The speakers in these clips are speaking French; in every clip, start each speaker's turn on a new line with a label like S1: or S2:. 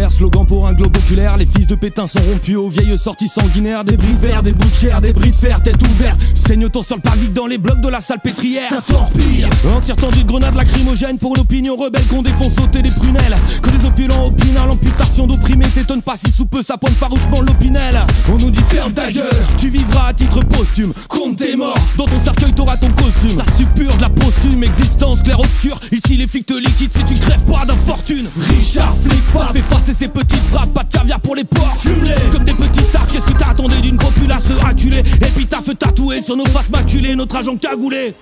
S1: populaire, slogan pour un globe oculaire. Les fils de Pétain sont rompus aux vieilles sorties sanguinaires. Des bris verts, des bouts de chair, des bris de fer, tête ouverte. Saigne autant sur le parvis dans les blocs de la salle pétrière. Ça torpille. En tir tendu de grenades lacrymogènes pour l'opinion rebelle qu'on défonce sauter des prunelles. Que les opulents opinent à l'amputation d'opprimés. T'étonne pas si sous peu ça pointe farouchement l'opinel. On nous dit ferme ta gueule, tu vivras à titre posthume. Compte tes morts, dans ton cercueil t'auras ton costume. Ça suppure de la posthume, existence clair obscure. Ici les flics te liquident si tu crèves pas d'infortune. Richard flic frappe, effacer ses petites frappes. Pas de caviar pour les porcs, fume-les comme des petites tartes. Qu'est-ce que t'attendais d'une populace acculée? Épitaphe tatouée sur nos faces maculées, notre agent cagoulé.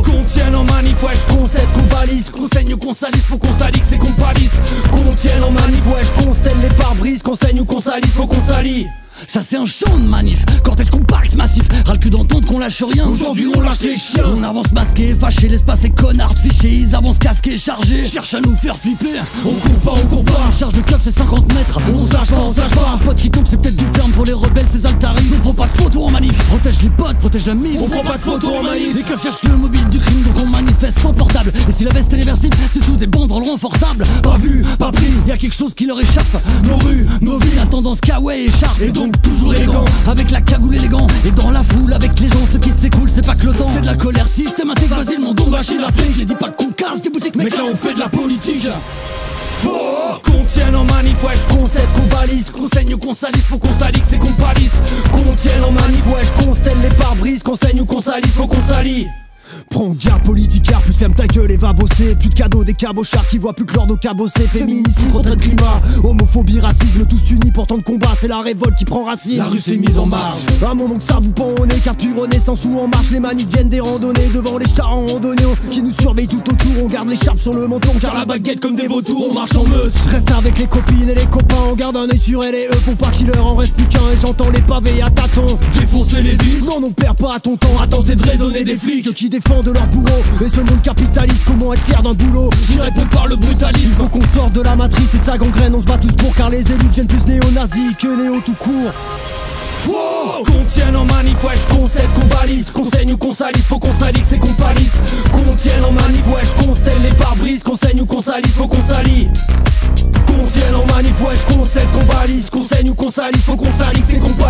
S1: Qu'on tienne en manif, ouais j'concède, qu'on balise, qu'on saigne ou qu'on salisse, faut qu'on salisse, c'est qu'on palisse. Qu'on tienne en manif, ouais j'constelle les pare-brises, qu'on saigne ou qu'on salisse, faut qu'on salit.
S2: Ça c'est un champ de manif, cortège compact massif. Ras le cul d'entendre qu'on lâche rien.
S1: Aujourd'hui on lâche les chiens.
S2: On avance masqué, fâché, l'espace est connard fiché. Ils avancent casqués, chargés, cherchent à nous faire flipper.
S1: On court pas.
S2: Une charge de keuf c'est 50 mètres.
S1: On sache pas.
S2: Un pote qui tombe c'est peut-être du ferme pour les rebelles, c'est ça le tarif. On prend pas de photos en manif, protège les potes, protège la mif.
S1: On prend pas de photos en manif.
S2: Les keufs cherchent le mobile du crime donc on manifeste sans portable. Et si la veste est réversible, c'est sous des banderoles renforçables. Pas vu, pas pris, y'a quelque chose qui leur échappe. Nos rues, nos vies, la tendance kawaii écharpe.
S1: Et donc toujours élégant.
S2: Avec la cagoule élégant et dans la foule avec les gens, ce qui s'écoule c'est pas que le temps. C'est de la colère systématique, vas-y le monde on machine la flingue. Je dis pas qu'on casse des boutiques
S1: mec là on fait de la politique. Faut qu'on tienne en manif, ouais
S2: j'concède, qu'on balise, qu'on saigne ou qu'on salisse, faut qu'on salisse, c'est qu'on palisse.
S1: Qu'on tienne en manif, ouais j'constelle les pare-brises, qu'on saigne ou qu'on salisse, faut qu'on salit.
S3: Prends garde politicard, plus de ferme ta gueule et va bosser. Plus de cadeaux des cabochards qui voient plus que l'or de cabosser. Féminicide, retraite climat, homophobie, racisme, tous unis pour tant de combat. C'est la révolte qui prend racine.
S1: La rue s'est mise en marge.
S3: Un moment que ça vous pend au nez, capture Renaissance ou en marche. Les manifs viennent des randonnées devant les stars en randonnée qui nous surveillent tout autour. On garde l'écharpe sur le menton car la baguette comme des vautours. On marche en meute. Reste avec les copines et les copains. On garde un œil sur elle et eux pour pas qu'il leur en reste plus qu'un. Et j'entends les pavés à tâtons
S1: défoncer les vitres.
S3: Non, on perd pas ton temps à tenter de raisonner des flics qui défendent leur bourreau. Et ce monde capitaliste, comment être fier d'un boulot?
S1: J'y réponds par le brutalisme.
S3: Il faut qu'on sorte de la matrice et de sa gangrène. On se bat tous pour car les élus deviennent plus néo-nazis que néo tout court.
S1: Qu'on tienne en manif, ouais j'concède, qu'on balise, qu'on saigne ou qu'on salisse, faut qu'on salisse, c'est qu'on palisse. Qu'on tienne en manif, ouais j'constelle les pare-brises, qu'on saigne ou qu'on salisse, faut qu'on salit. Qu'on tienne en manif, ouais j'concède, qu'on balise, qu'on saigne ou qu'on salisse, faut qu'on salisse, c'est qu'on palisse.